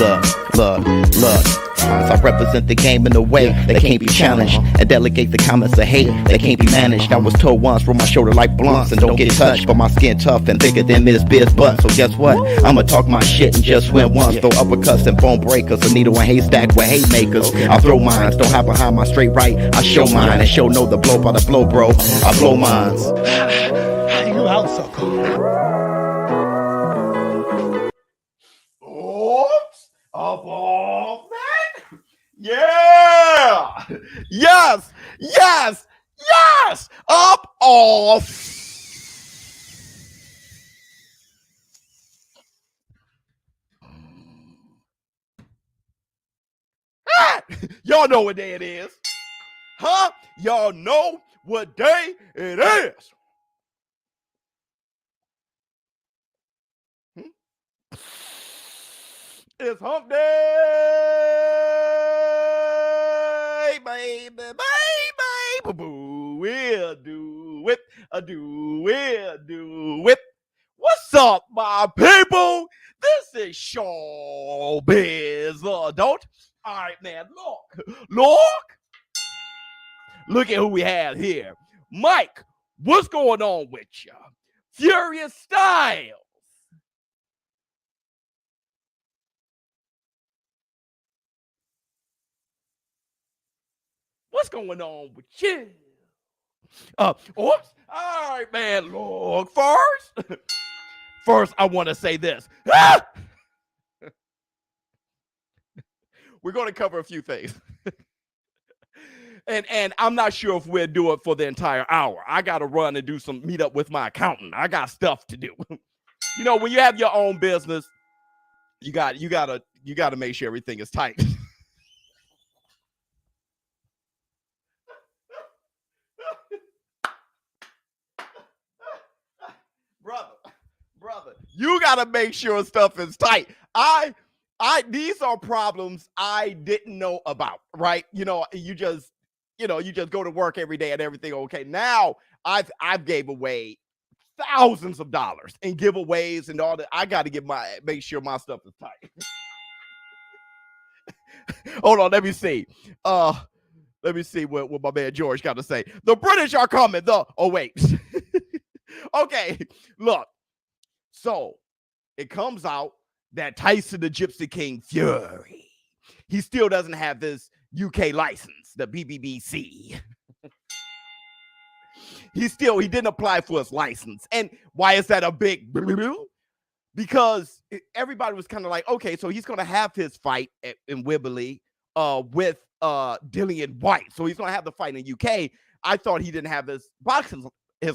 Look. I represent the game in a way that can't be challenged, and delegate the comments of hate that can't be managed. I was told once, roll my shoulder like blunts and don't get touched, but my skin tough and thicker than Miss Biz butt. So guess what? I'ma talk my shit and just win once. Throw uppercuts and bone breakers, a needle and haystack with hate makers. I throw mines, don't hide behind my straight right. I show mine and show no the blow by the blow, bro. I blow mines. How you out so cool? Oops! Up off that! Yeah! Yes! Up off! Y'all know what day it is. Huh? Y'all know what day it is. It's hump day, baby. We'll do it. What's up, my people? This is ShowBizz, adult. All right, man, look at who we have here. Mike, what's going on with you? Furious Style. What's going on with you? Oops. All right, man. Look, first, I want to say this. We're going to cover a few things. and I'm not sure if we'll do it for the entire hour. I got to run and do some meet up with my accountant. I got stuff to do. You know, when you have your own business, you got to make sure everything is tight. Brother, you gotta make sure stuff is tight. These are problems I didn't know about, right? You just go to work every day and everything okay. Now I've gave away thousands of dollars in giveaways and all that. I got to make sure my stuff is tight. Hold on, let me see. What my man George got to say. The British are coming. Okay, look. So it comes out that Tyson the Gypsy King Fury, he still doesn't have this UK license, the BBBC. He didn't apply for his license. And why is that a big? Because everybody was kind of like, okay, so he's going to have his fight in Wembley with Dillian White. So he's going to have the fight in the UK. I thought he didn't have his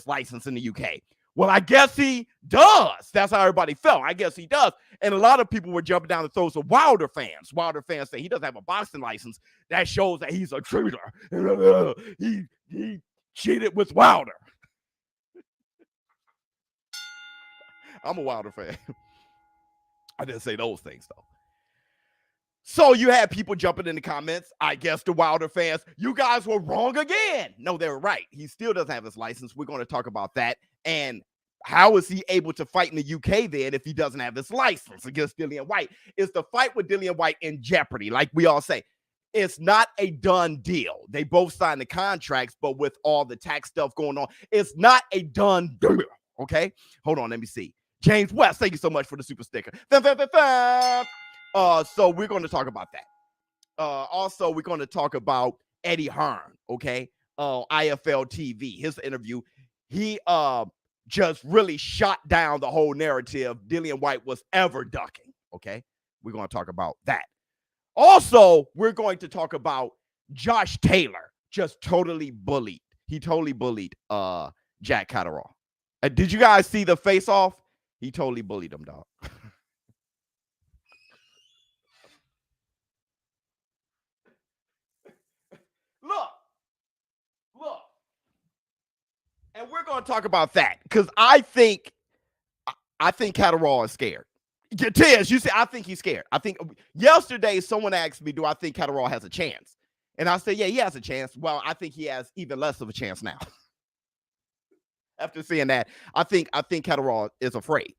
license in the UK. Well, I guess he does. That's how everybody felt. I guess he does. And a lot of people were jumping down the throats of Wilder fans. Wilder fans say he doesn't have a boxing license. That shows that he's a traitor. He cheated with Wilder. I'm a Wilder fan. I didn't say those things, though. So you had people jumping in the comments. I guess the Wilder fans, you guys were wrong again. No, they were right. He still doesn't have his license. We're going to talk about that. And how is he able to fight in the UK then if he doesn't have his license against Dillian White? Is the fight with Dillian White in jeopardy? Like we all say, it's not a done deal. They both signed the contracts, but with all the tax stuff going on, it's not a done deal. Okay? Hold on, let me see. James West, thank you so much for the super sticker. So we're going to talk about that. Also, we're going to talk about Eddie Hearn, okay? IFL TV, his interview. He just really shot down the whole narrative Dillian White was ever ducking, okay? We're going to talk about that. Also, we're going to talk about Josh Taylor just totally bullied. He totally bullied Jack Catterall. Did you guys see the face-off? He totally bullied him, dog. Look. And we're going to talk about that because I think Catterall is scared. Tiz, you said, I think he's scared. I think yesterday someone asked me, do I think Catterall has a chance? And I said, yeah, he has a chance. Well, I think he has even less of a chance now. After seeing that, I think Catterall is afraid.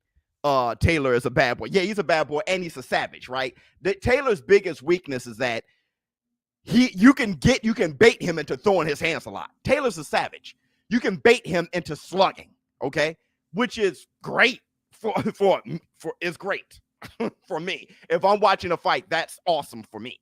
Taylor is a bad boy. Yeah, he's a bad boy and he's a savage, right? Taylor's biggest weakness is that you can bait him into throwing his hands a lot. Taylor's a savage. You can bait him into slugging, okay? Which is great for it's great for me. If I'm watching a fight, that's awesome for me.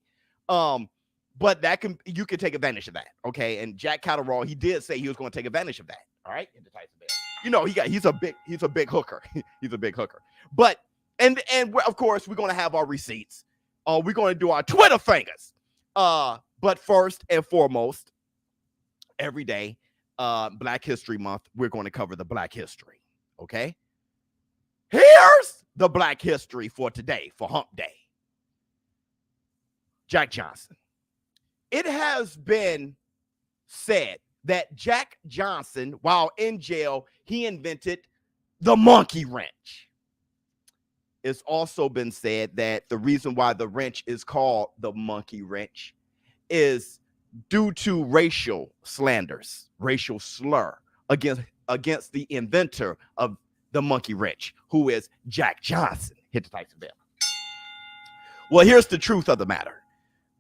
But you can take advantage of that, okay? And Jack Catterall, he did say he was going to take advantage of that. All right, in the Tyson bed. You know, he's a big hooker. He's a big hooker. But and of course we're going to have our receipts. We're going to do our Twitter fingers. But first and foremost, every day, Black History Month, we're going to cover the Black history. Okay. Here's the Black history for today, for Hump Day. Jack Johnson. It has been said that Jack Johnson, while in jail, he invented the monkey wrench. It's also been said that the reason why the wrench is called the monkey wrench is due to racial slanders, racial slur against the inventor of the monkey wrench, who is Jack Johnson. Hit the Tyson bell. Well, here's the truth of the matter.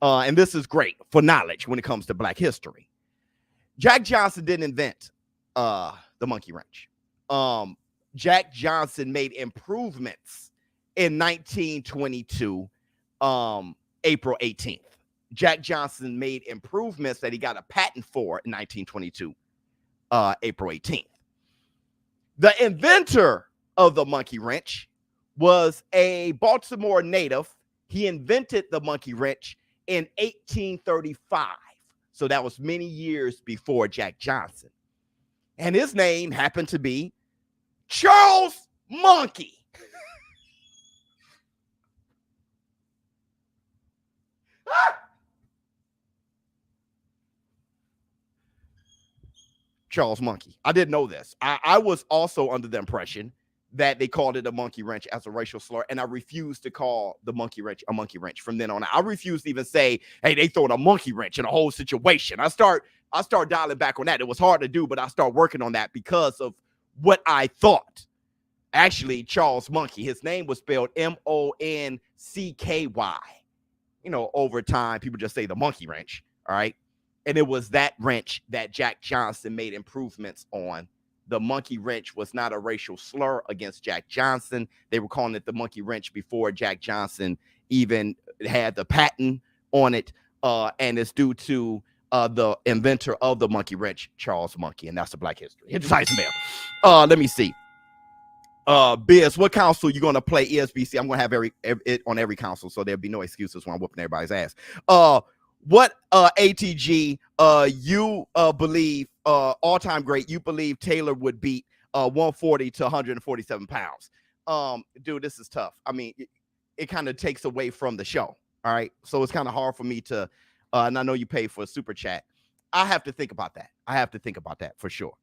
And this is great for knowledge when it comes to Black history. Jack Johnson didn't invent the monkey wrench. Jack Johnson made improvements in 1922, April 18th. Jack Johnson made improvements that he got a patent for in 1922, April 18th. The inventor of the monkey wrench was a Baltimore native. He invented the monkey wrench in 1835. So that was many years before Jack Johnson. And his name happened to be Charles Monkey. Charles Monkey. I didn't know this. I was also under the impression that they called it a monkey wrench as a racial slur, and I refused to call the monkey wrench a monkey wrench from then on. I refused to even say, hey, they throwing a monkey wrench in a whole situation. I start dialing back on that. It was hard to do, but I start working on that because of what I thought. Actually, Charles Monkey, his name was spelled Moncky. You know, over time, people just say the monkey wrench, all right? And it was that wrench that Jack Johnson made improvements on. The monkey wrench was not a racial slur against Jack Johnson. They were calling it the monkey wrench before Jack Johnson even had the patent on it. And it's due to the inventor of the monkey wrench, Charles Monkey. And that's the Black history. Hit the Tyson bell. Let me see. Biz, what council you going to play ESBC? I'm going to have it on every council, so there'll be no excuses when I'm whooping everybody's ass. What ATG you believe all-time great, you believe Taylor would beat 140 to 147 pounds? Dude, this is tough. I mean, it kind of takes away from the show. All right. So it's kind of hard for me to and I know you pay for a super chat. I have to think about that. I have to think about that for sure.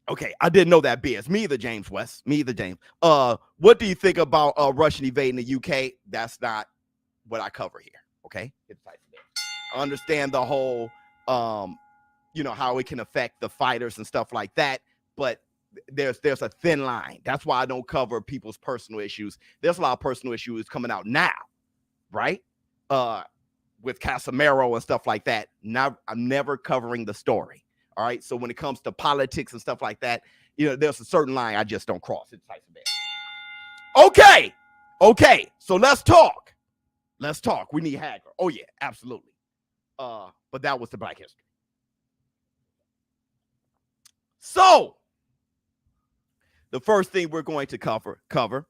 Okay, I didn't know that, Biz. Me either, James West. Me either, James. What do you think about Russian invading the UK? That's not what I cover here. Okay, I understand the whole, you know, how it can affect the fighters and stuff like that, but there's a thin line. That's why I don't cover people's personal issues. There's a lot of personal issues coming out now, right? With Casemiro and stuff like that. Now I'm never covering the story. All right. So when it comes to politics and stuff like that, you know, there's a certain line I just don't cross. It's Tyson Bell. Okay. Okay. So let's talk. Let's talk. We need Hagler. Oh, yeah, absolutely. But that was the Black history. So the first thing we're going to cover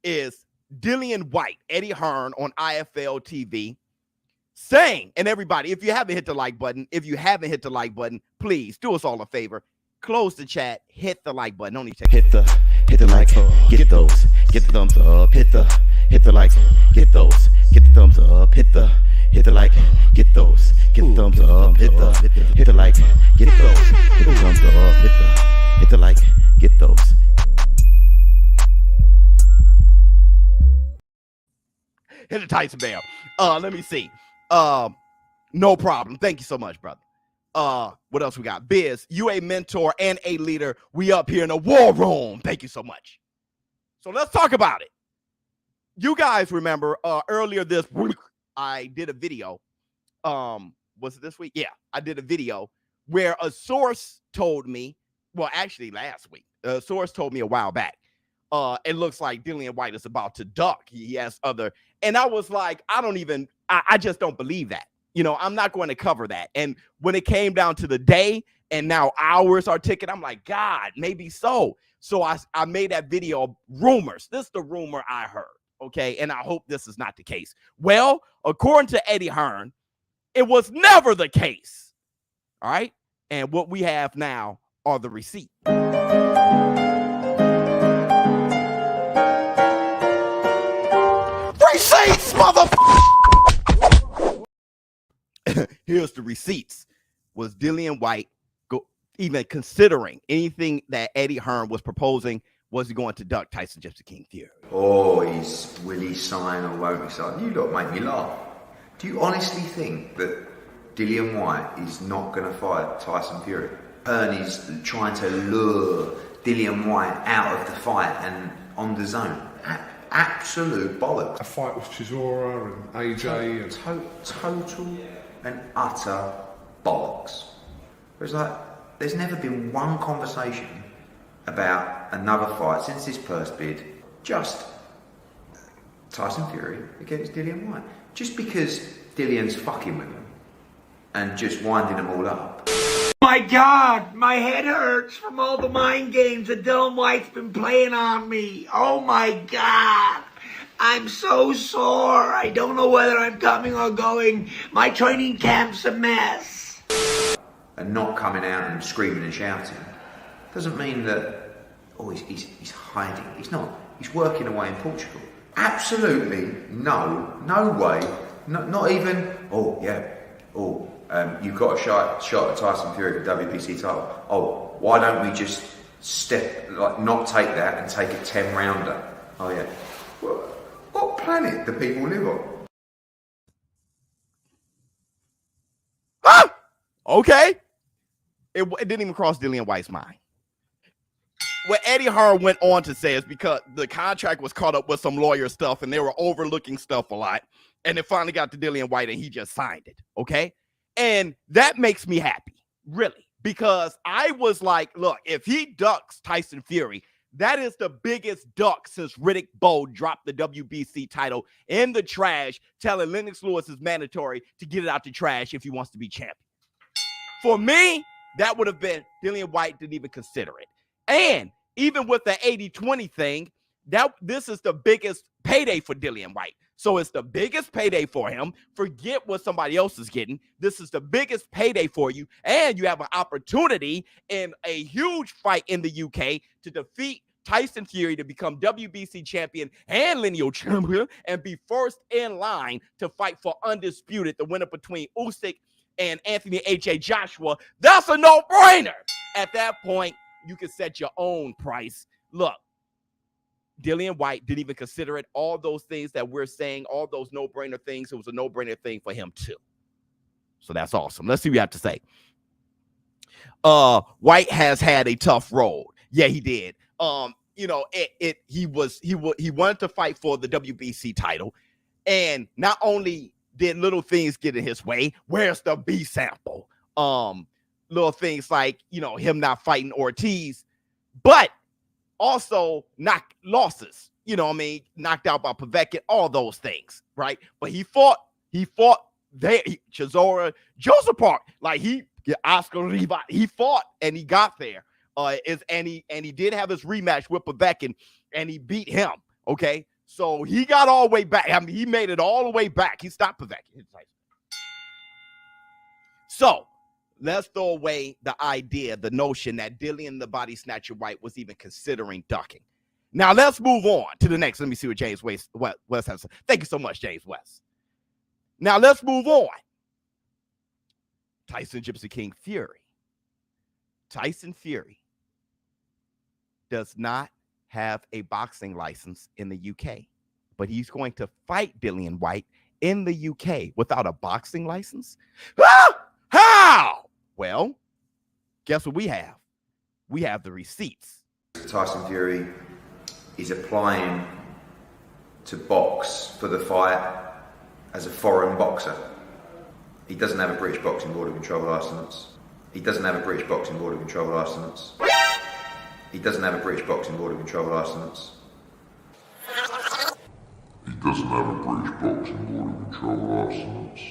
is Dillian White, Eddie Hearn on IFL TV saying, and everybody, if you haven't hit the like button, please do us all a favor. Close the chat, hit the like button. Don't need to hit the like, get those, get the thumbs up, hit the like, get those, get the thumbs up, hit the like, get those, get the thumbs up, hit the like, get those, hit the thumbs up, hit the like, get those. Hit the Tyson Bell. Let me see. No problem. Thank you so much, brother. What else we got? Biz, you a mentor and a leader. We up here in the war room. Thank you so much. So let's talk about it. You guys remember earlier this week, I did a video. Was it this week? Yeah, I did a video where a source told me, well, actually last week, a source told me a while back, it looks like Dillian White is about to duck. He has other, and I was like, I just don't believe that. You know, I'm not going to cover that. And when it came down to the day and now hours are ticking, I'm like, God, maybe so. So I made that video, rumors. This is the rumor I heard, okay? And I hope this is not the case. Well, according to Eddie Hearn, it was never the case, all right? And what we have now are the receipts. Receipts, motherfucker! Here's the receipts. Was Dillian White even considering anything that Eddie Hearn was proposing? Was he going to duck Tyson Gypsy King Fury? Oh, will he sign or won't he sign? You lot make me laugh. Do you honestly think that Dillian White is not going to fight Tyson Fury? Hearn is trying to lure Dillian White out of the fight and on the zone. Absolute bollocks. A fight with Chisora and AJ and Total and utter bollocks. It's like there's never been one conversation about another fight since this first bid. Just Tyson Fury against Dillian White. Just because Dillian's fucking with him and just winding them all up. My God, my head hurts from all the mind games that Dillian White's been playing on me. Oh my God. I'm so sore. I don't know whether I'm coming or going. My training camp's a mess. And not coming out and screaming and shouting doesn't mean that, he's hiding. He's not. He's working away in Portugal. Absolutely no way. Not even, you've got a shot at Tyson Fury for WBC title. Oh, why don't we just not take that and take a 10-rounder? Oh yeah. What planet do people live on? Ah! Okay. It didn't even cross Dillian White's mind. What Eddie Hearn went on to say is because the contract was caught up with some lawyer stuff and they were overlooking stuff a lot. And it finally got to Dillian White and he just signed it. Okay. And that makes me happy, really, because I was like, look, if he ducks Tyson Fury, that is the biggest duck since Riddick Bowe dropped the WBC title in the trash, telling Lennox Lewis is mandatory to get it out the trash if he wants to be champion. For me, that would have been Dillian White didn't even consider it. And even with the 80-20 thing, this is the biggest payday for Dillian White. So it's the biggest payday for him. Forget what somebody else is getting. This is the biggest payday for you. And you have an opportunity in a huge fight in the UK to defeat Tyson Fury to become WBC champion and lineal champion and be first in line to fight for undisputed, the winner between Usyk and Anthony H.A. Joshua. That's a no-brainer. At that point, you can set your own price. Look, Dillian White didn't even consider it. All those things that we're saying, all those no-brainer things, it was a no-brainer thing for him too. So that's awesome. Let's see what you have to say. White has had a tough road. Yeah, he did. He wanted to fight for the WBC title, and not only did little things get in his way. Where's the B sample? Little things like him not fighting Ortiz, but also losses. Knocked out by Povetkin, all those things, right? But he fought there. Chisora, Joseph Park, Oscar Riva. He fought and he got there. And he did have his rematch with Povetkin, and he beat him. Okay, so he got all the way back. I mean, he made it all the way back. He stopped Povetkin. So let's throw away the idea, the notion that Dillian the Body Snatcher White was even considering ducking. Now let's move on to the next. Let me see what James West has to say. Thank you so much, James West. Now let's move on. Tyson Gypsy King Fury. Tyson Fury does not have a boxing license in the UK, but he's going to fight Dillian White in the UK without a boxing license? Ah! How? Well, guess what we have? We have the receipts. Tyson Fury is applying to box for the fight as a foreign boxer. He doesn't have a British Boxing Board of Control licence. He doesn't have a British Boxing Board of Control licence. He doesn't have a British Boxing Board of Control licence. He doesn't have a British Boxing Board of Control licence.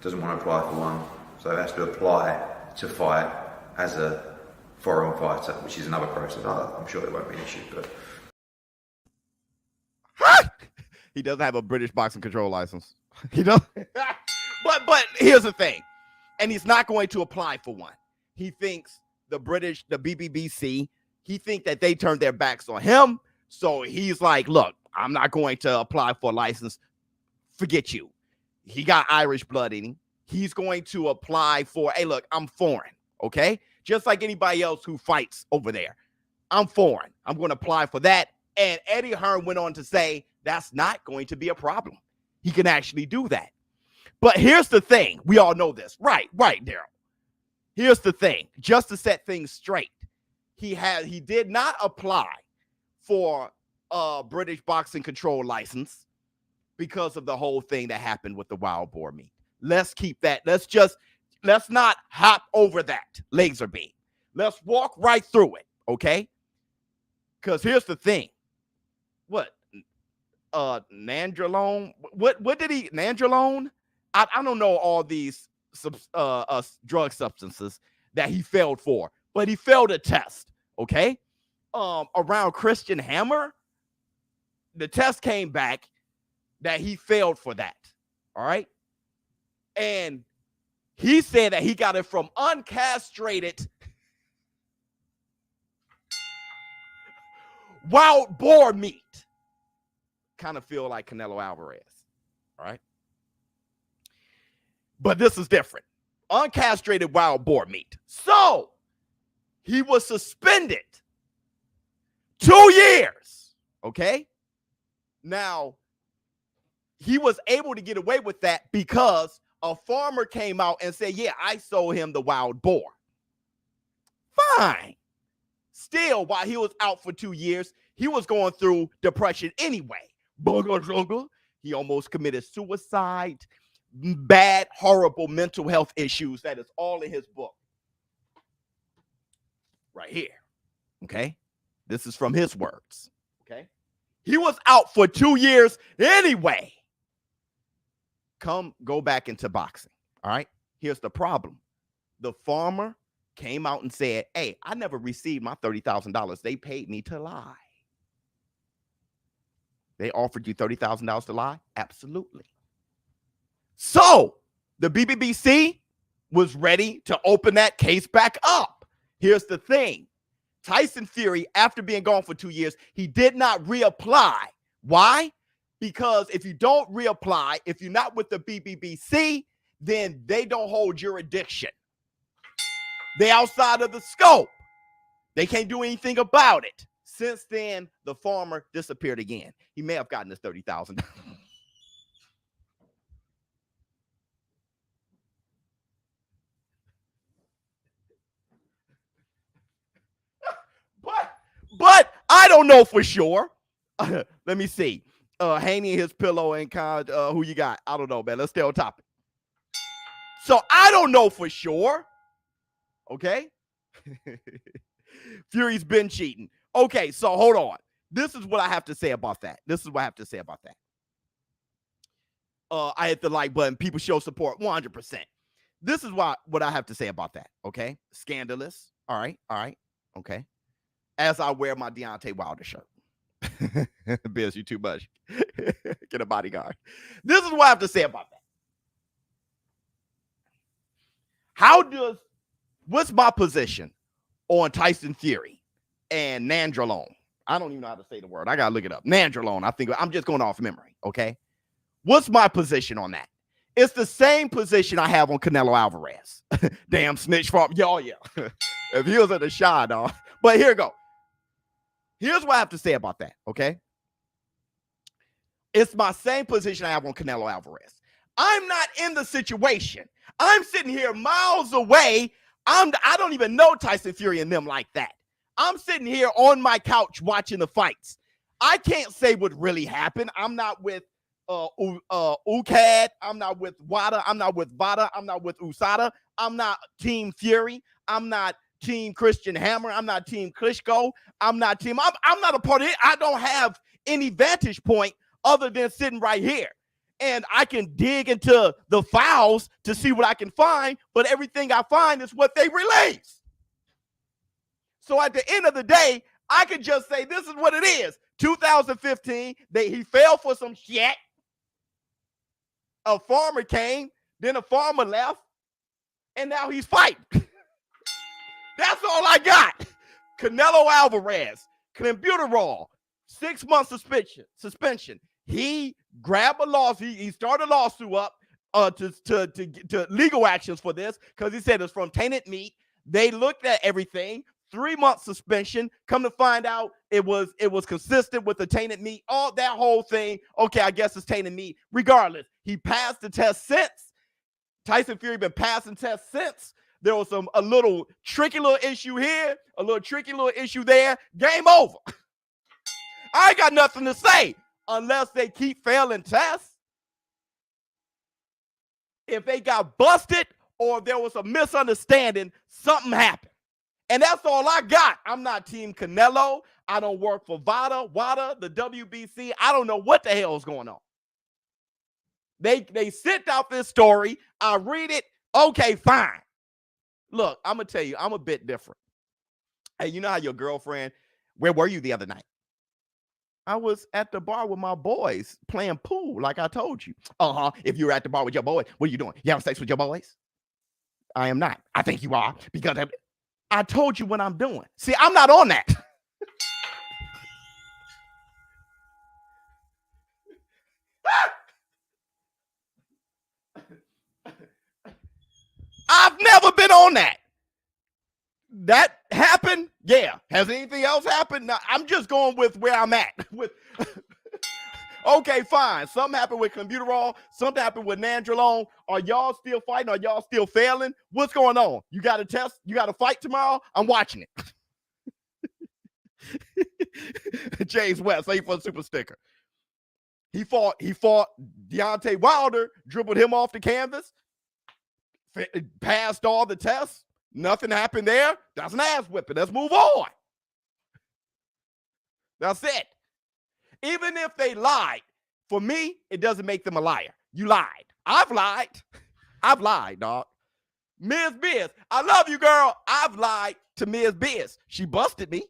Doesn't want to apply for one, so has to apply to fight as a foreign fighter, which is another process. I'm sure it won't be an issue, but he doesn't have a British boxing control license. He does. But here's the thing, and he's not going to apply for one. He thinks the BBBC, he thinks that they turned their backs on him. So he's like, look, I'm not going to apply for a license. Forget you. He got Irish blood in him. He's going to apply for, hey, look, I'm foreign, okay? Just like anybody else who fights over there. I'm foreign. I'm going to apply for that. And Eddie Hearn went on to say that's not going to be a problem. He can actually do that. But here's the thing. We all know this. Right, Daryl. Here's the thing. Just to set things straight, he did not apply for a British boxing control license because of the whole thing that happened with the wild boar meat. Let's keep that. Let's not hop over that laser beam. Let's walk right through it, okay? Because here's the thing. What? Nandrolone? What did he? Nandrolone? I don't know all these drug substances that he failed for, but he failed a test, okay? Around Christian Hammer, the test came back that he failed for that, all right? And he said that he got it from uncastrated wild boar meat. Kind of feel like Canelo Alvarez, all right? But this is different. Uncastrated wild boar meat. So he was suspended 2 years, okay? Now, he was able to get away with that because a farmer came out and said, yeah, I sold him the wild boar. Fine. Still, while he was out for 2 years, he was going through depression anyway. He almost committed suicide. Bad, horrible mental health issues. That is all in his book. Right here. Okay? This is from his words. Okay? He was out for 2 years anyway. Go back into boxing. All right? Here's the problem. The farmer came out and said, hey, I never received my $30,000. They paid me to lie. They offered you $30,000 to lie? Absolutely. So the BBBC was ready to open that case back up. Here's the thing. Tyson Fury, after being gone for 2 years, he did not reapply. Why? Because if you don't reapply, if you're not with the BBBC, then they don't hold jurisdiction. They're outside of the scope. They can't do anything about it. Since then, the farmer disappeared again. He may have gotten his $30,000. But I don't know for sure. Let me see. Haney and his pillow and who you got? I don't know, man. Let's stay on topic. So I don't know for sure. Okay. Fury's been cheating. Okay, so hold on. This is what I have to say about that. I hit the like button. People show support 100%. This is what I have to say about that. Okay. Scandalous. All right. Okay. As I wear my Deontay Wilder shirt. Biz, you too much. Get a bodyguard. This is what I have to say about that. What's my position on Tyson Fury and Nandrolone? I don't even know how to say the word. I got to look it up. Nandrolone. I think I'm just going off memory. Okay. What's my position on that? It's the same position I have on Canelo Alvarez. Damn snitch farm. Y'all, yeah. If he was at the shot, dog. But here we go. Here's what I have to say about that, okay? It's my same position I have on Canelo Alvarez. I'm not in the situation. I'm sitting here miles away. I don't even know Tyson Fury and them like that. I'm sitting here on my couch watching the fights. I can't say what really happened. I'm not with Ukad. I'm not with Wada. I'm not with Vada. I'm not with Usada. I'm not Team Fury. I'm not Team Christian Hammer. I'm not Team Klitschko. I'm not a part of it. I don't have any vantage point other than sitting right here. And I can dig into the files to see what I can find, but everything I find is what they release. So at the end of the day, I could just say this is what it is. 2015, he fell for some shit. A farmer came, then a farmer left, and now he's fighting. That's all I got. Canelo Alvarez, Catterall, 6-month suspension. He grabbed a lawsuit. He started a lawsuit up to legal actions for this because he said it's from tainted meat. They looked at everything. 3-month suspension. Come to find out, it was consistent with the tainted meat. All that whole thing. Okay, I guess it's tainted meat. Regardless, he passed the test since. Tyson Fury been passing tests since. There was a little tricky little issue here, a little tricky little issue there. Game over. I ain't got nothing to say unless they keep failing tests. If they got busted or there was a misunderstanding, something happened. And that's all I got. I'm not Team Canelo. I don't work for WADA, the WBC. I don't know what the hell is going on. They sent out this story. I read it. Okay, fine. Look, I'm going to tell you, I'm a bit different. Hey, you know how your girlfriend, where were you the other night? I was at the bar with my boys playing pool, like I told you. If you're at the bar with your boys, what are you doing? You having sex with your boys? I am not. I think you are, because I told you what I'm doing. See, I'm not on that. I've never been on that. That happened? Yeah. Has anything else happened? No, I'm just going with where I'm at. Okay, fine. Something happened with Catterall. Something happened with Nandrolone. Are y'all still fighting? Are y'all still failing? What's going on? You got a test? You got a fight tomorrow? I'm watching it. James West, 8 for a super sticker. He fought Deontay Wilder, dribbled him off the canvas, passed all the tests. Nothing happened there. That's an ass whipping. Let's move on. That's it. Even if they lied, for me, it doesn't make them a liar. You lied. I've lied. I've lied, dog. Ms. Biz, I love you, girl. I've lied to Ms. Biz. She busted me.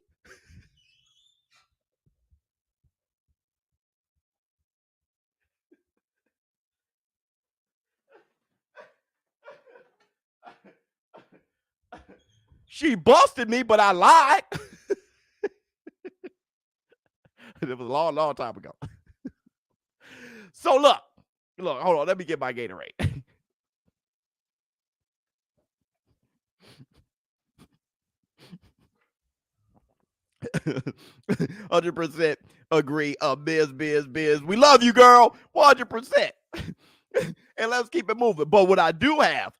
She busted me, but I lied. It was a long, long time ago. So look, hold on. Let me get my Gatorade. 100% agree. Biz. We love you, girl. 100%. And let's keep it moving. But what I do have,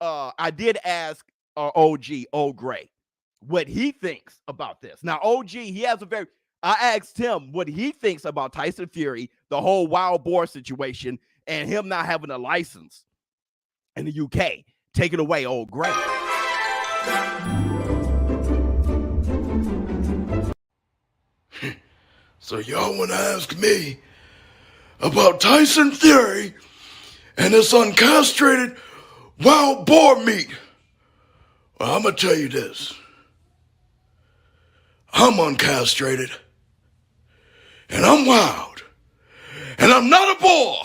I did ask our OG, Old Gray, what he thinks about this. Now, OG, I asked him what he thinks about Tyson Fury, the whole wild boar situation, and him not having a license in the UK. Take it away, Old Gray. So y'all want to ask me about Tyson Fury and this uncastrated wild boar meat? Well, I'm going to tell you this. I'm uncastrated, and I'm wild, and I'm not a boar.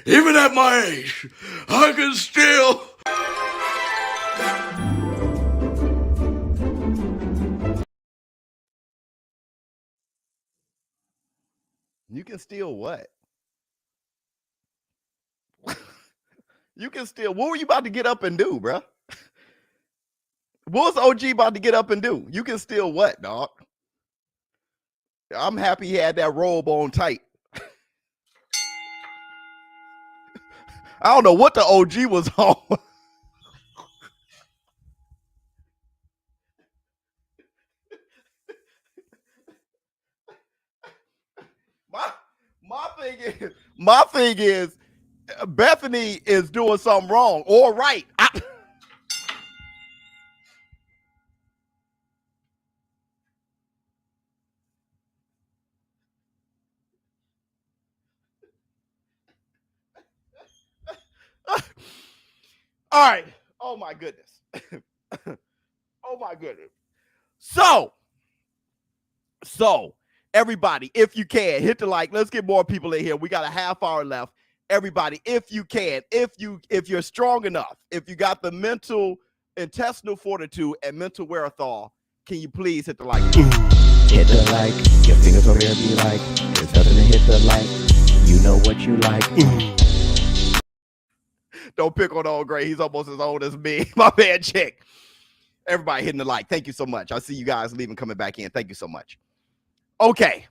Even at my age, I can still... You can steal what? You can steal. What were you about to get up and do, bro? What was OG about to get up and do? You can steal what, dog? I'm happy he had that robe on tight. I don't know what the OG was on. My thing is, Bethany is doing something wrong or right. All right. Oh my goodness. Oh my goodness. So everybody, if you can, hit the like. Let's get more people in here. We got a half hour left. Everybody, if you can, if you're strong enough, if you got the mental, intestinal fortitude and mental wherewithal, can you please hit the like? Hit the like. Your fingers over there be like, there's nothing to hit the like. You know what you like. Don't pick on old Gray. He's almost as old as me. My man Chick. Everybody hitting the like. Thank you so much. I see you guys leaving, coming back in. Thank you so much. Okay.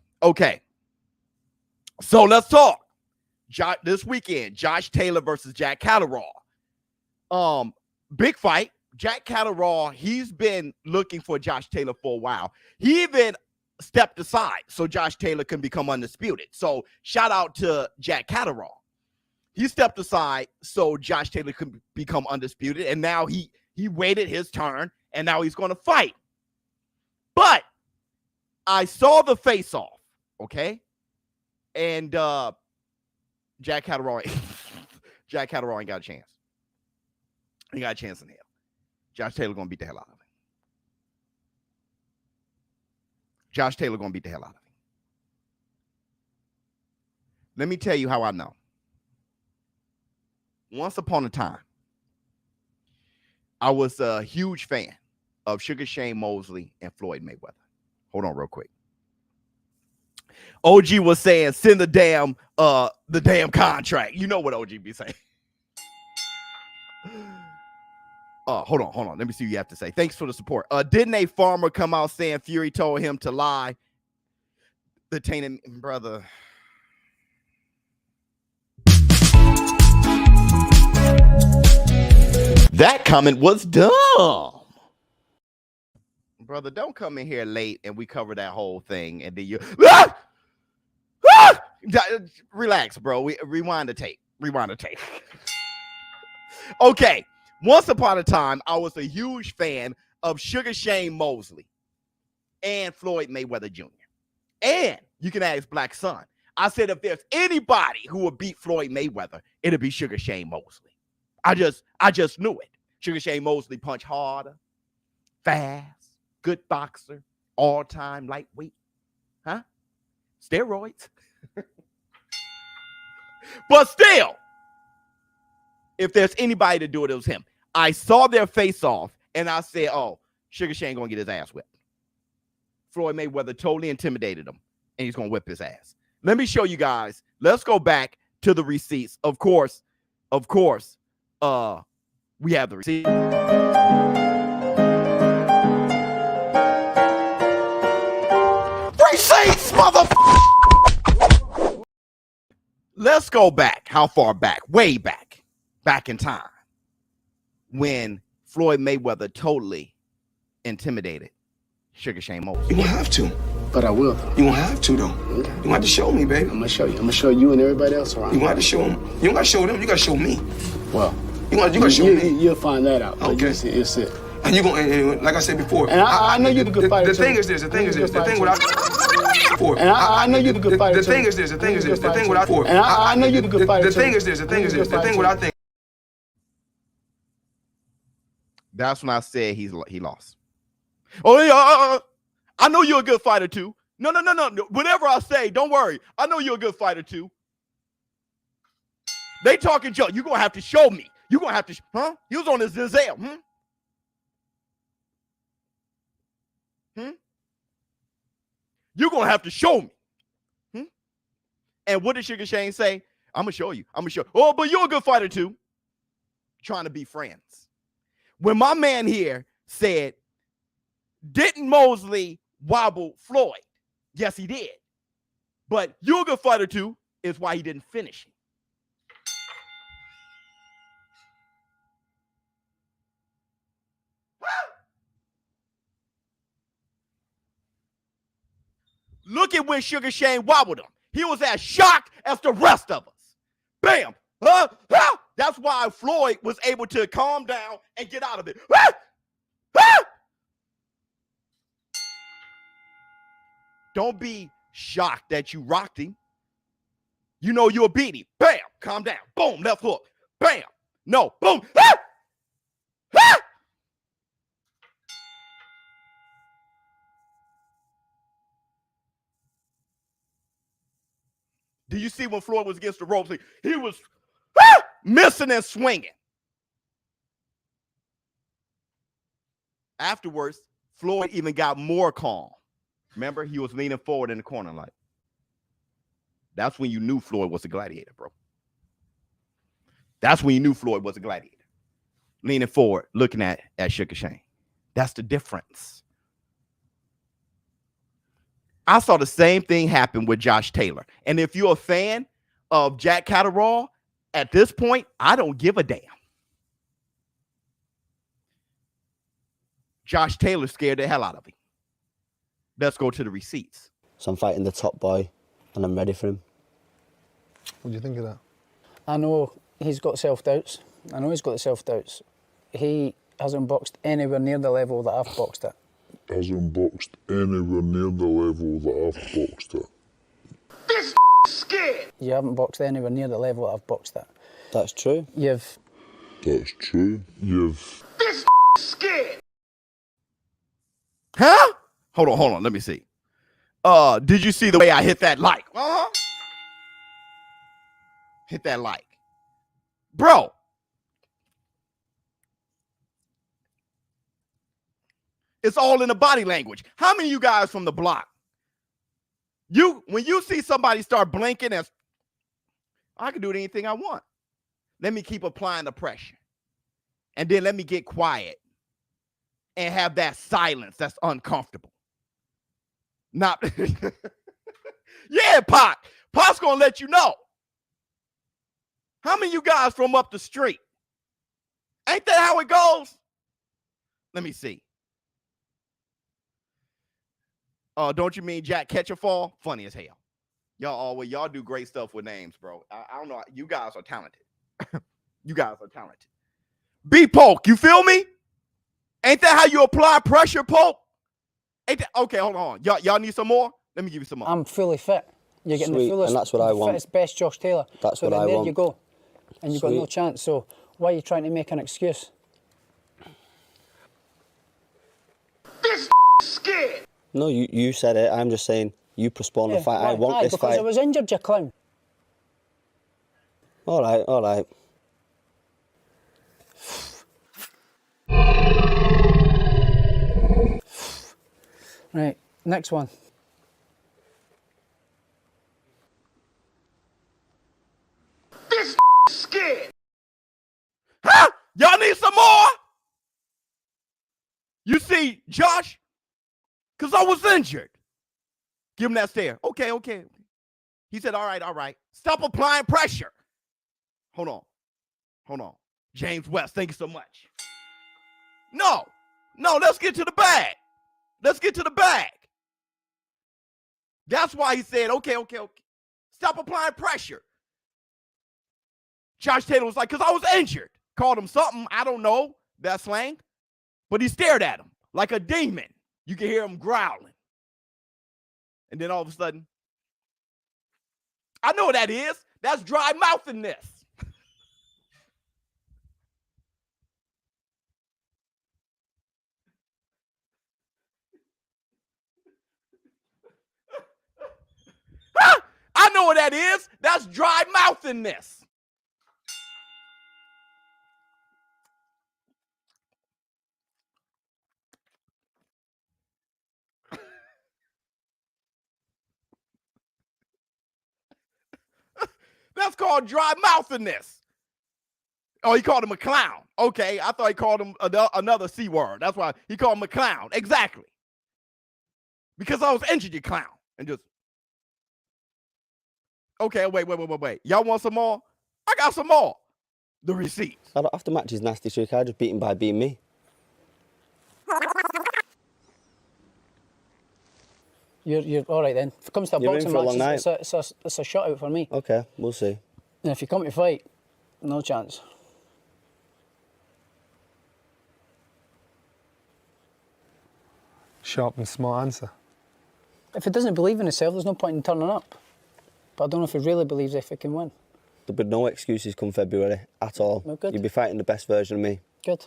So let's talk. This weekend, Josh Taylor versus Jack Catterall. Big fight. Jack Catterall, he's been looking for Josh Taylor for a while. He even stepped aside so Josh Taylor can become undisputed. So shout out to Jack Catterall. He stepped aside so Josh Taylor could become undisputed, and now he waited his turn, and now he's going to fight. But I saw the face-off, okay? And Jack Catterall ain't got a chance. He got a chance in hell. Josh Taylor going to beat the hell out of him. Josh Taylor going to beat the hell out of him. Let me tell you how I know. Once upon a time, I was a huge fan of Sugar Shane Mosley and Floyd Mayweather. Hold on real quick. OG was saying, send the damn contract. You know what OG be saying. Hold on. Let me see what you have to say. Thanks for the support. Didn't a farmer come out saying Fury told him to lie? The tainted brother. That comment was dumb. Brother, don't come in here late and we cover that whole thing and then you relax, bro. Rewind the tape. Okay. Once upon a time, I was a huge fan of Sugar Shane Mosley and Floyd Mayweather Jr. And you can ask Black Sun. I said if there's anybody who would beat Floyd Mayweather, it'll be Sugar Shane Mosley. I just knew it. Sugar Shane Mosley punched harder, fast, good boxer, all-time lightweight. Huh? Steroids. But still, if there's anybody to do it, it was him. I saw their face-off, and I said, oh, Sugar Shane going to get his ass whipped. Floyd Mayweather totally intimidated him, and he's going to whip his ass. Let me show you guys. Let's go back to the receipts. Of course, we have the receipt. Receipts, motherfucker! Let's go back. How far back? Way back. Back in time. When Floyd Mayweather totally intimidated Sugar Shane Mosley. You won't have to. But I will. You won't have to, though. Okay. You want to show me, baby. I'm gonna show you. I'm gonna show you and everybody else around. You want to show them. You don't got to show them. You got to show me. Well, you got to show me. You'll find that out. Okay. You'll see. And you going, like I said before. And I know you're the good fighter. The thing is this. The thing what I. And I know you're the good fighter. The thing is this. The thing what I. And I know you're the good fighter. The thing is this. The thing what I think. That's when I said he lost. Oh yeah, I know you're a good fighter too. No. Whatever I say, don't worry. I know you're a good fighter too. They talking junk. You're gonna have to show me. You're gonna have to, huh? He was on his Giselle. You're gonna have to show me. And what did Sugar Shane say? I'm gonna show you. Oh, but you're a good fighter too. Trying to be friends. When my man here said, didn't Mosley wobble Floyd? Yes, he did. But you're a good fighter too is why he didn't finish him. Look at when Sugar Shane wobbled him. He was as shocked as the rest of us. Bam! That's why Floyd was able to calm down and get out of it. Don't be shocked that you rocked him. You know you'll beat him. Bam! Calm down. Boom! Left hook. Bam! No. Boom! Do you see when Floyd was against the ropes? He was missing and swinging. Afterwards, Floyd even got more calm. Remember, he was leaning forward in the corner like. That's when you knew Floyd was a gladiator, bro. That's when you knew Floyd was a gladiator. Leaning forward, looking at Sugar Shane. That's the difference. I saw the same thing happen with Josh Taylor. And if you're a fan of Jack Catterall, at this point, I don't give a damn. Josh Taylor scared the hell out of him. Let's go to the receipts. So I'm fighting the top boy, and I'm ready for him. What do you think of that? I know he's got self-doubts. I know he's got the self-doubts. He hasn't boxed anywhere near the level that I've boxed at. Hasn't boxed anywhere near the level that I've boxed at. This scared. You haven't boxed anywhere near the level that I've boxed at. That's true. You've... That's true. You've... This scared. Huh? Hold on. Let me see. Did you see the way I hit that like? Hit that like. Bro. It's all in the body language. How many of you guys from the block? When you see somebody start blinking, as I can do anything I want. Let me keep applying the pressure. And then let me get quiet and have that silence that's uncomfortable. Not yeah, Pac. Pac's gonna let you know. How many of you guys from up the street? Ain't that how it goes? Let me see. Don't you mean Jack Catterall? Funny as hell. Y'all do great stuff with names, bro. I don't know. You guys are talented. You guys are talented. B-Poke, you feel me? Ain't that how you apply pressure, Poke? Ain't that, okay, hold on. Y'all need some more? Let me give you some more. I'm fully fit. You're getting Sweet, the fullest, and that's what I want. fittest, best Josh Taylor. That's so what I there want. you go. And you've got Sweet. no chance. So why are you trying to make an excuse? This scared. No, you said it. I'm just saying you postpone the fight. I want this because fight. I was injured, you clown. All right. Right, next one. This scared. Huh? Y'all need some more? You see, Josh, because I was injured. Give him that stare. Okay. He said, all right. Stop applying pressure. Hold on. James West, thank you so much. No, let's get to the bag. That's why he said, okay. Stop applying pressure. Josh Taylor was like, because I was injured. Called him something, I don't know, that slang. But he stared at him like a demon. You can hear him growling. And then all of a sudden, I know what that is. That's dry mouthiness. I know what that is. That's dry mouthiness. That's called dry mouthiness. Oh, he called him a clown. Okay, I thought he called him another C word. That's why he called him a clown. Exactly. Because I was injured, you clown. And just, okay, wait. Y'all want some more? I got some more. The receipts. I don't have to match his nasty trick. I just beat him by beating me. You're all right then. If it comes to a You're in boxing for a long match, night. it's a shutout for me. Okay, we'll see. And if you come to fight, no chance. Sharp and smart answer. If he doesn't believe in himself, there's no point in turning up. But I don't know if he really believes if he can win. There'll be no excuses come February at all. Well, good. You'll be fighting the best version of me. Good.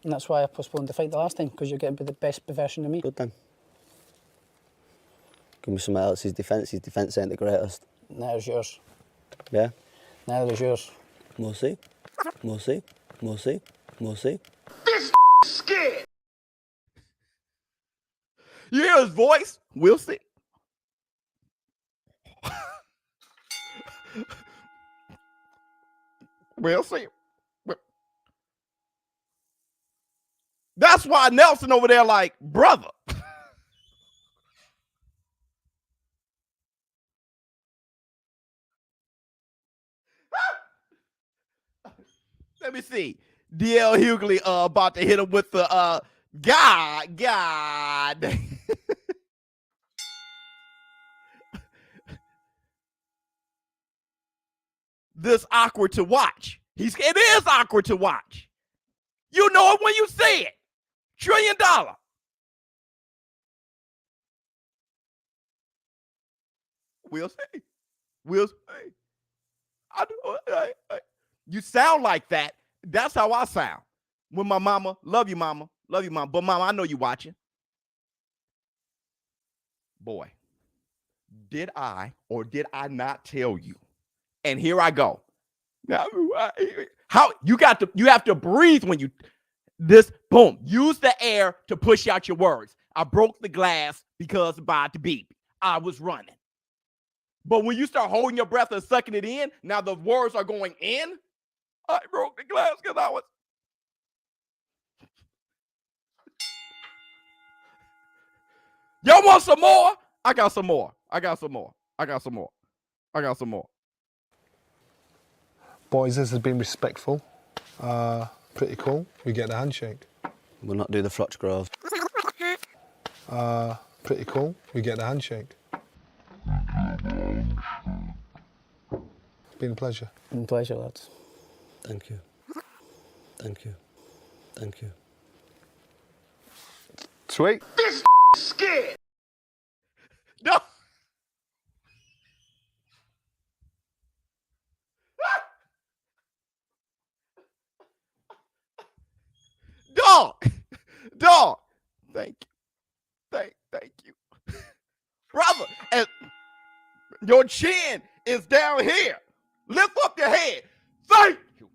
And that's why I postponed the fight the last time, because you're getting the best version of me. Good then. Give me somebody else's defence. His defence ain't the greatest. Neither's yours. Yeah? Neither is yours. We'll see. We'll see. We'll see. We'll see. This scared. You hear his voice? We'll see. We'll see. That's why Nelson over there like, brother. Let me see. DL Hughley about to hit him with the God. This awkward to watch. It is awkward to watch. You know it when you see it. $1 trillion. We'll see. We'll see. You sound like that. That's how I sound. When my mama, love you, mama. Love you, mama. But mama, I know you watching. Boy, did I or did I not tell you? And here I go. Now, how you have to breathe when you boom. Use the air to push out your words. I broke the glass because about to beep. I was running. But when you start holding your breath and sucking it in, now the words are going in. I broke the glass because I was. Y'all want some more? I got some more. I got some more. I got some more. I got some more. Boys, this has been respectful. Pretty cool. We get the handshake. We'll not do the Flotch Grove. Pretty cool. We get the handshake. It's been a pleasure. Been a pleasure, lads. Thank you. Thank you. Thank you. Sweet. This scared. No. Dog. Thank you. Thank you. Brother, and your chin is down here. Lift up your head. Thank you.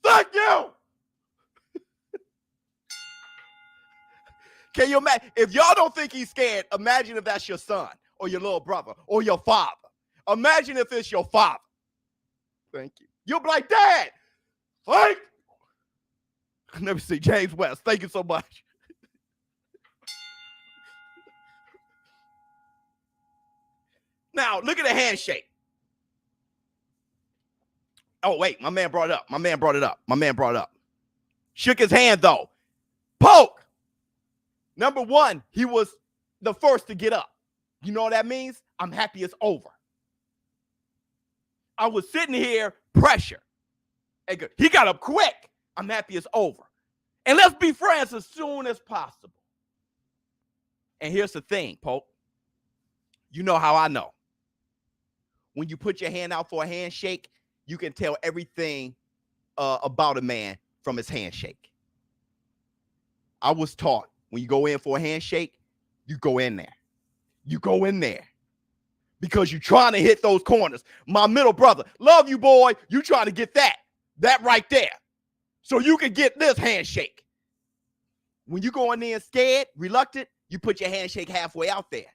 Thank you. Can you imagine? If y'all don't think he's scared, imagine if that's your son or your little brother or your father. Imagine if it's your father. Thank you. You'll be like, Dad, thank you. Let me see, James West. Thank you so much. Now, look at the handshake. Oh, wait, my man brought it up. Shook his hand, though. Poke. Number one, he was the first to get up. You know what that means? I'm happy it's over. I was sitting here, pressure. He got up quick. I'm happy it's over. And let's be friends as soon as possible. And here's the thing, Pope. You know how I know. When you put your hand out for a handshake, you can tell everything about a man from his handshake. I was taught when you go in for a handshake, you go in there. You go in there. Because you're trying to hit those corners. My middle brother, love you, boy. You trying to get that right there. So you can get this handshake. When you go in there scared, reluctant, you put your handshake halfway out there.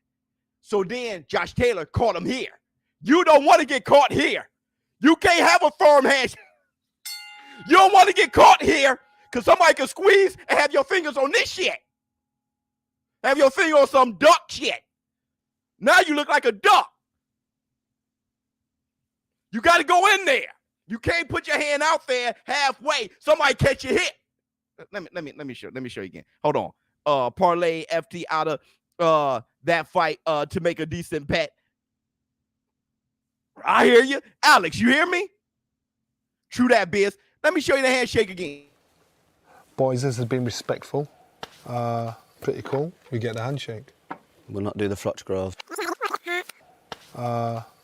So then Josh Taylor caught him here. You don't want to get caught here. You can't have a firm handshake. You don't want to get caught here because somebody can squeeze and have your fingers on this shit. Have your finger on some duck shit. Now you look like a duck. You got to go in there. You can't put your hand out there halfway. Somebody catch your hit. Let me show you again. Hold on. parlay FT out of that fight to make a decent bet. I hear you. Alex, you hear me? True that, Biz. Let me show you the handshake again. Boys, this has been respectful. Pretty cool. We get the handshake. We'll not do the Flotchgrove.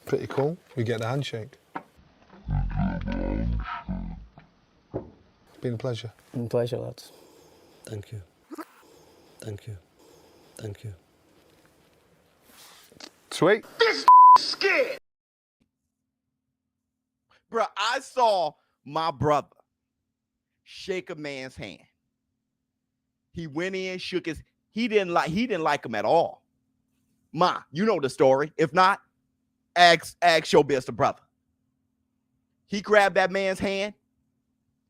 Pretty cool. We get the handshake. It's been a pleasure. Been a pleasure, lads. Thank you. Thank you. Thank you. Sweet. This scared. Bro, I saw my brother shake a man's hand. He went in, shook his. He didn't like him at all. Ma, you know the story. If not, ask ShowBizz the brother. He grabbed that man's hand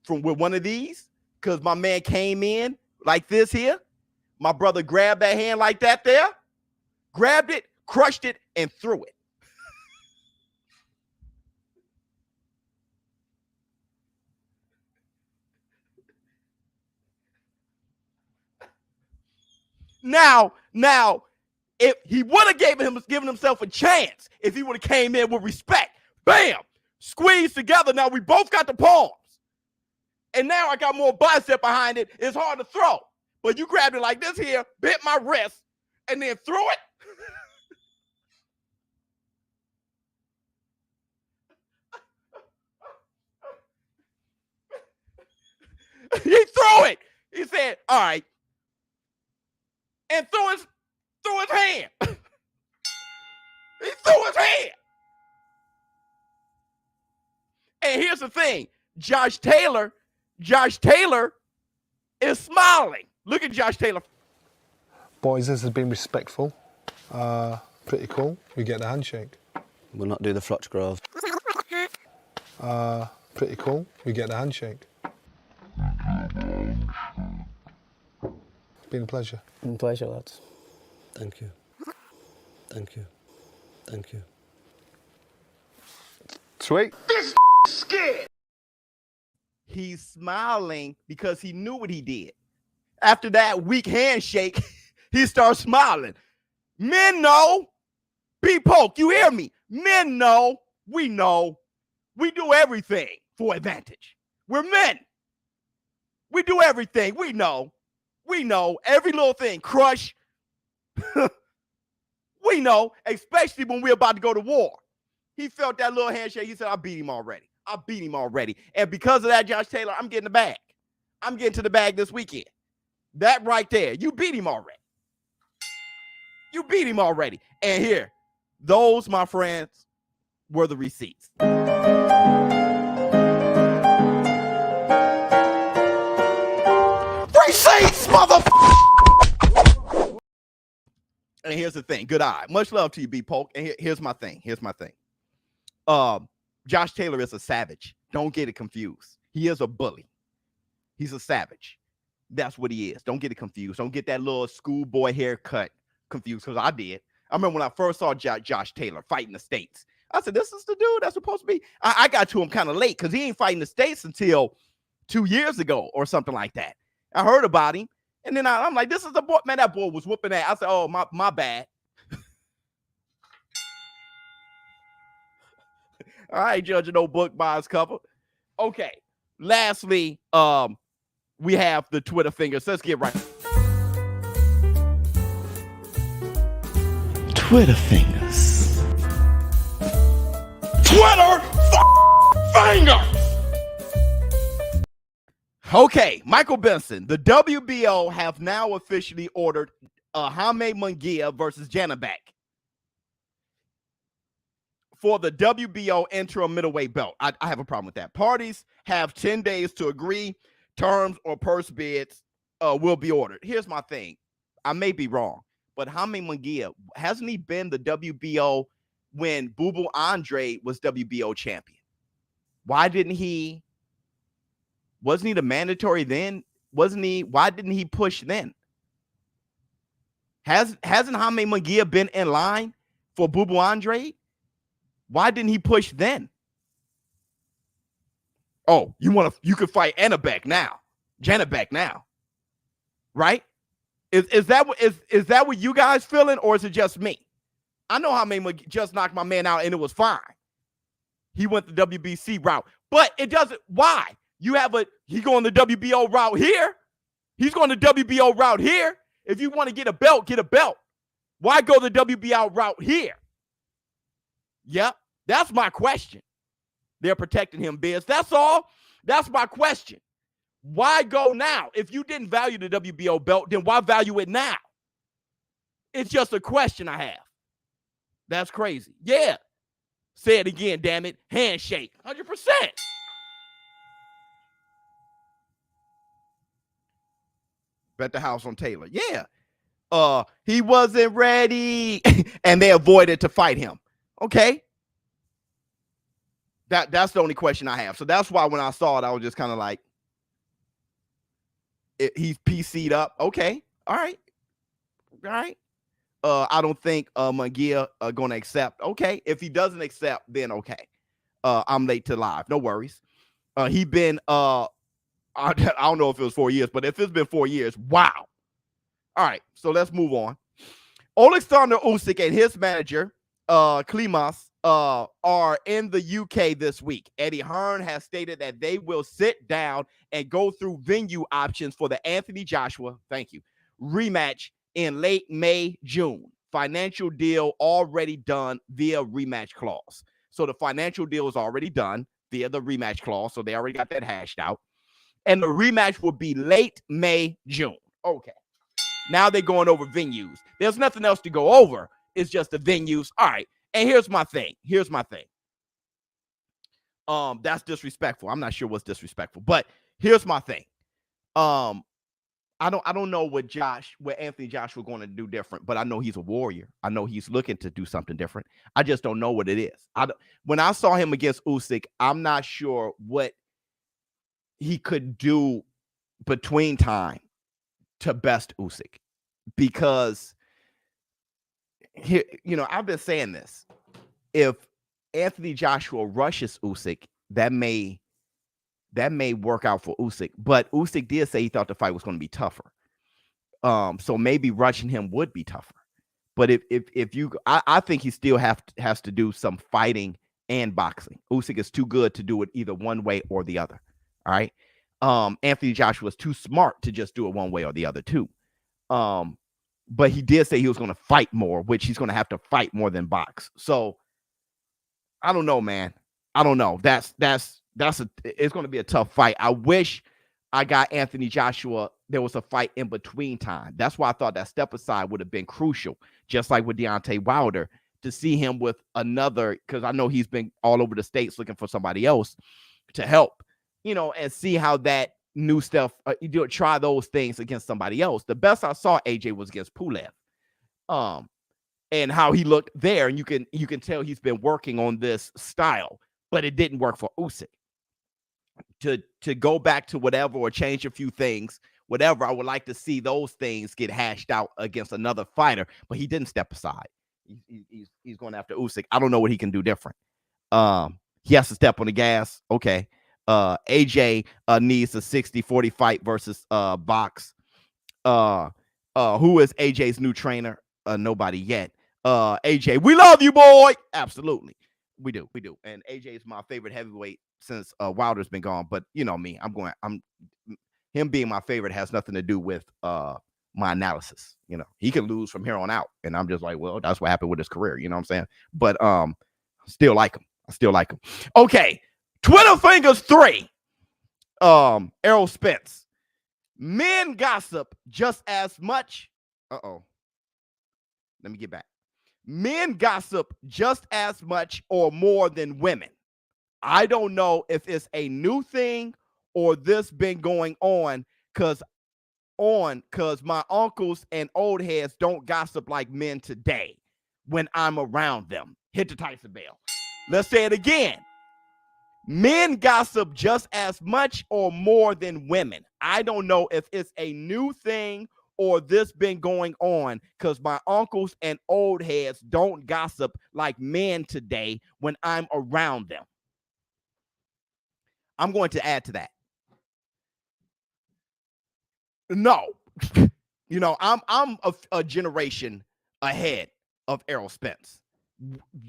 with one of these because my man came in like this here. My brother grabbed that hand like that there, grabbed it, crushed it, and threw it. Now, if he would have given himself a chance, if he would have came in with respect, bam, squeezed together. Now we both got the palms, and now I got more bicep behind it. It's hard to throw, but you grabbed it like this here, bit my wrist, and then threw it. He threw it. He said, "All right." And threw his hand. He threw his hand. And here's the thing. Josh Taylor is smiling. Look at Josh Taylor. Boys, this has been respectful. Pretty cool. We get the handshake. We'll not do the Flotchgrove. Pretty cool. We get the handshake. It's been a pleasure. Been a pleasure, lads. Thank you. Thank you. Thank you. Sweet. This scared. He's smiling because he knew what he did. After that weak handshake, he starts smiling. Men know. B-Poke, you hear me? Men know. We know. We do everything for advantage. We're men. We do everything. We know. We know every little thing. Crush. We know, especially when we're about to go to war. He felt that little handshake. He said, I beat him already. And because of that, Josh Taylor, I'm getting the bag. I'm getting to the bag this weekend. That right there. You beat him already. You beat him already. And here, those, my friends, were the receipts. Receipts, motherfucker! And here's the thing. Good eye. Much love to you, B-Poke. And here's my thing. Josh Taylor is a savage. Don't get it confused. He is a bully. He's a savage. That's what he is. Don't get it confused. Don't get that little schoolboy haircut confused, because I did. I remember when I first saw Josh Taylor fighting the States. I said, this is the dude that's supposed to be. I got to him kind of late because he ain't fighting the States until 2 years ago or something like that. I heard about him. And then I'm like, this is the boy. Man, that boy was whooping that. I said, oh, my bad. All right, judging no book by its cover. Okay. Lastly, we have the Twitter fingers. Let's get right. Twitter fingers. Twitter fingers. Okay, Michael Benson. The WBO have now officially ordered Jaime Munguia versus Janabek for the WBO interim middleweight belt. I have a problem with that. Parties have 10 days to agree. Terms or purse bids will be ordered. Here's my thing. I may be wrong, but Jaime Munguia, hasn't he been the WBO when Bubu Andre was WBO champion? Why didn't he? Wasn't he the mandatory then? Wasn't he? Why didn't he push then? Hasn't Jaime Munguia been in line for Bubu Andre? Why didn't he push then? Oh, you could fight Janabek now, right? Is that what you guys feeling, or is it just me? I know how many just knocked my man out and it was fine. He went the WBC route, but it doesn't. Why? He going the WBO route here. He's going the WBO route here. If you want to get a belt, get a belt. Why go the WBO route here? Yep, that's my question. They're protecting him, Biz. That's all. That's my question. Why go now? If you didn't value the WBO belt, then why value it now? It's just a question I have. That's crazy. Yeah. Say it again, damn it. Handshake. 100%. Bet the house on Taylor. Yeah. He wasn't ready. And they avoided to fight him. Okay. That's the only question I have. So that's why when I saw it, I was just kind of like, he's PC'd up. Okay. All right. I don't think Munguia going to accept. Okay. If he doesn't accept, then okay. I'm late to live. No worries. He been, I don't know if it was 4 years, but if it's been 4 years, wow. All right. So let's move on. Alexander Usyk and his manager, Klimas, are in the UK this week. Eddie Hearn has stated that they will sit down and go through venue options for the Anthony Joshua, rematch in late May, June. Financial deal already done via rematch clause. So the financial deal is already done via the rematch clause. So they already got that hashed out. And the rematch will be late May, June. Okay. Now they're going over venues. There's nothing else to go over. It's just the venues. All right. And here's my thing. That's disrespectful. I'm not sure what's disrespectful, but here's my thing. I don't know what Anthony Joshua going to do different, but I know he's a warrior. I know he's looking to do something different. I just don't know what it is. When I saw him against Usyk, I'm not sure what he could do between time to best Usyk, because here, I've been saying this. If Anthony Joshua rushes Usyk, that may work out for Usyk. But Usyk did say he thought the fight was going to be tougher. So maybe rushing him would be tougher. But I think he still has to do some fighting and boxing. Usyk is too good to do it either one way or the other. All right. Anthony Joshua is too smart to just do it one way or the other too. But he did say he was going to fight more, which he's going to have to fight more than box. So I don't know, man. I don't know. It's going to be a tough fight. I wish I got Anthony Joshua. There was a fight in between time. That's why I thought that step aside would have been crucial, just like with Deontay Wilder, to see him with another, because I know he's been all over the States looking for somebody else to help, and see how that new stuff, try those things against somebody else. The best I saw AJ was against Pulev. And how he looked there, and you can tell he's been working on this style, but it didn't work for Usyk. To go back to whatever or change a few things, whatever, I would like to see those things get hashed out against another fighter, but he didn't step aside. He's going after Usyk. I don't know what he can do different. He has to step on the gas. Okay. AJ needs a 60-40 fight versus Box. Who is AJ's new trainer? Nobody yet. AJ, we love you, boy. Absolutely. We do. And AJ is my favorite heavyweight since Wilder's been gone. But you know me, him being my favorite has nothing to do with my analysis. He can lose from here on out. And I'm just like, well, that's what happened with his career. You know what I'm saying? But still like him. Okay. Twitter fingers 3. Errol Spence. Men gossip just as much. Let me get back. Men gossip just as much or more than women. I don't know if it's a new thing or this been going on because my uncles and old heads don't gossip like men today when I'm around them. Hit the Tyson bell. Let's say it again. Men gossip just as much or more than women. I don't know if it's a new thing or this been going on because my uncles and old heads don't gossip like men today when I'm around them. I'm going to add to that. No. You know, I'm a generation ahead of Errol Spence.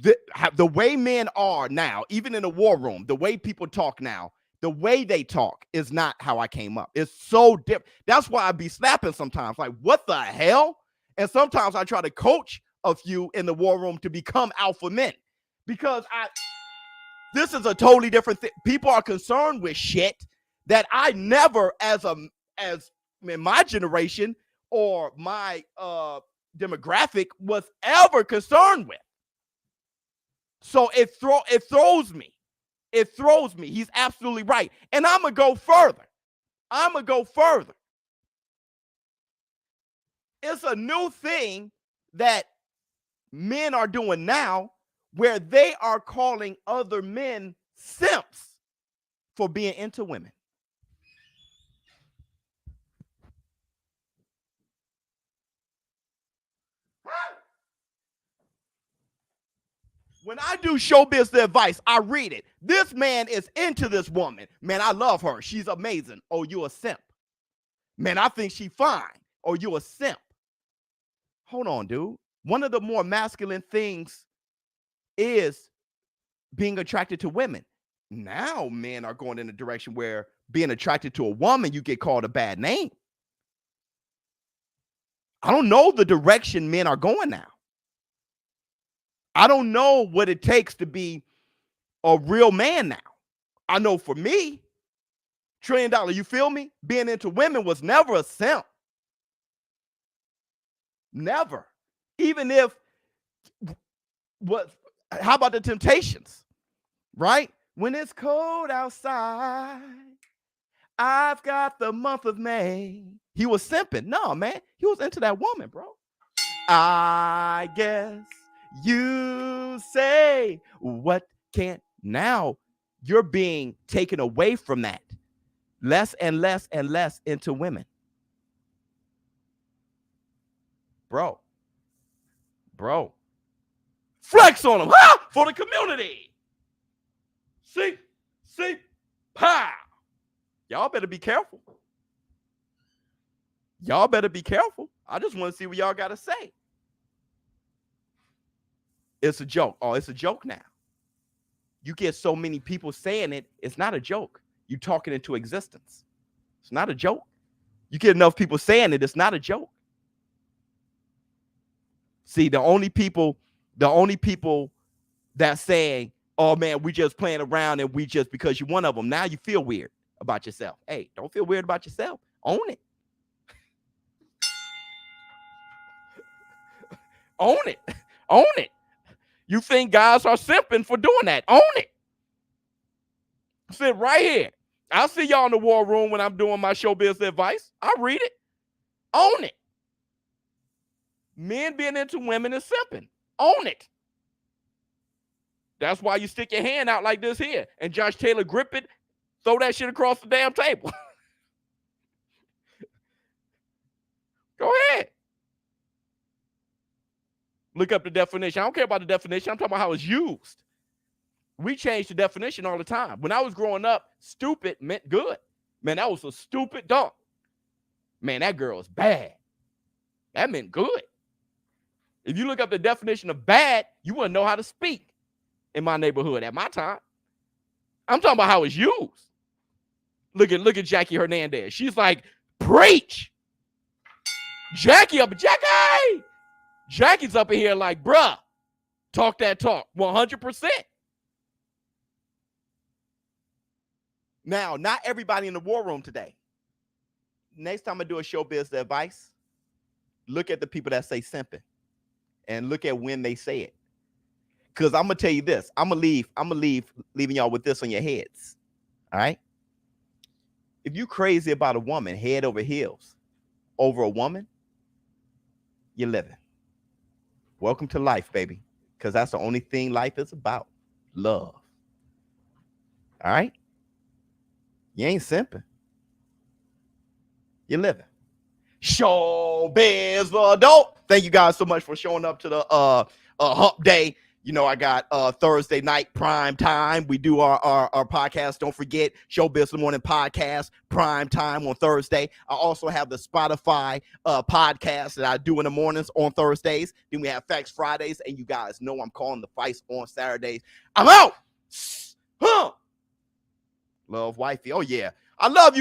The way men are now, even in the war room, the way people talk now, the way they talk is not how I came up. It's so different. That's why I be snapping sometimes. Like, what the hell? And sometimes I try to coach a few in the war room to become alpha men because this is a totally different thing. People are concerned with shit that I never, as in my generation or my demographic, was ever concerned with. So it throws me. It throws me. He's absolutely right. And I'm going to go further. It's a new thing that men are doing now where they are calling other men simps for being into women. When I do ShowBizz the advice, I read it. This man is into this woman. Man, I love her. She's amazing. Oh, you a simp. Man, I think she fine. Oh, you a simp. Hold on, dude. One of the more masculine things is being attracted to women. Now men are going in a direction where being attracted to a woman, you get called a bad name. I don't know the direction men are going now. I don't know what it takes to be a real man now. I know for me, $1 trillion, you feel me? Being into women was never a simp. Never. Even if, how about the Temptations, right? When it's cold outside, I've got the month of May. He was simping. No, man. He was into that woman, bro. I guess you say what can't. Now you're being taken away from that. Less and less and less into women. Bro. Flex on them, huh? For the community. See, pow. Y'all better be careful. I just want to see what y'all got to say. It's a joke. Oh, it's a joke now. You get so many people saying it, it's not a joke. You talking into existence. It's not a joke. You get enough people saying it, it's not a joke. See, the only people that saying, oh man, we just playing around and we just because you're one of them, now you feel weird about yourself. Hey, don't feel weird about yourself. Own it. Own it. You think guys are simping for doing that. Own it. Sit right here. I'll see y'all in the war room when I'm doing my ShowBizz advice. I read it. Own it. Men being into women is simping. Own it. That's why you stick your hand out like this here. And Josh Taylor grip it, throw that shit across the damn table. Go ahead. Look up the definition. I don't care about the definition. I'm talking about how it's used. We change the definition all the time. When I was growing up, stupid meant good. Man, that was a stupid dog. Man, that girl is bad. That meant good. If you look up the definition of bad, you wouldn't know how to speak in my neighborhood at my time. I'm talking about how it's used. Look at Jackie Hernandez. She's like, preach. Jackie's up in here like, bruh, talk that talk 100%. Now, not everybody in the war room today. Next time I do a ShowBizz advice, look at the people that say simping and look at when they say it. Because I'm going to tell you this. I'm going to leaving y'all with this on your heads. All right? If you crazy about a woman head over heels over a woman, you're living. Welcome to life, baby. Because that's the only thing life is about. Love. All right? You ain't simping. You're living. ShowBizz adult. Thank you guys so much for showing up to the hump day You know, I got Thursday night prime time. We do our podcast. Don't forget ShowBizz in the Morning podcast, prime time on Thursday. I also have the Spotify podcast that I do in the mornings on Thursdays. Then we have Facts Fridays, and you guys know I'm calling the fights on Saturdays. I'm out. Huh. Love wifey. Oh yeah, I love you.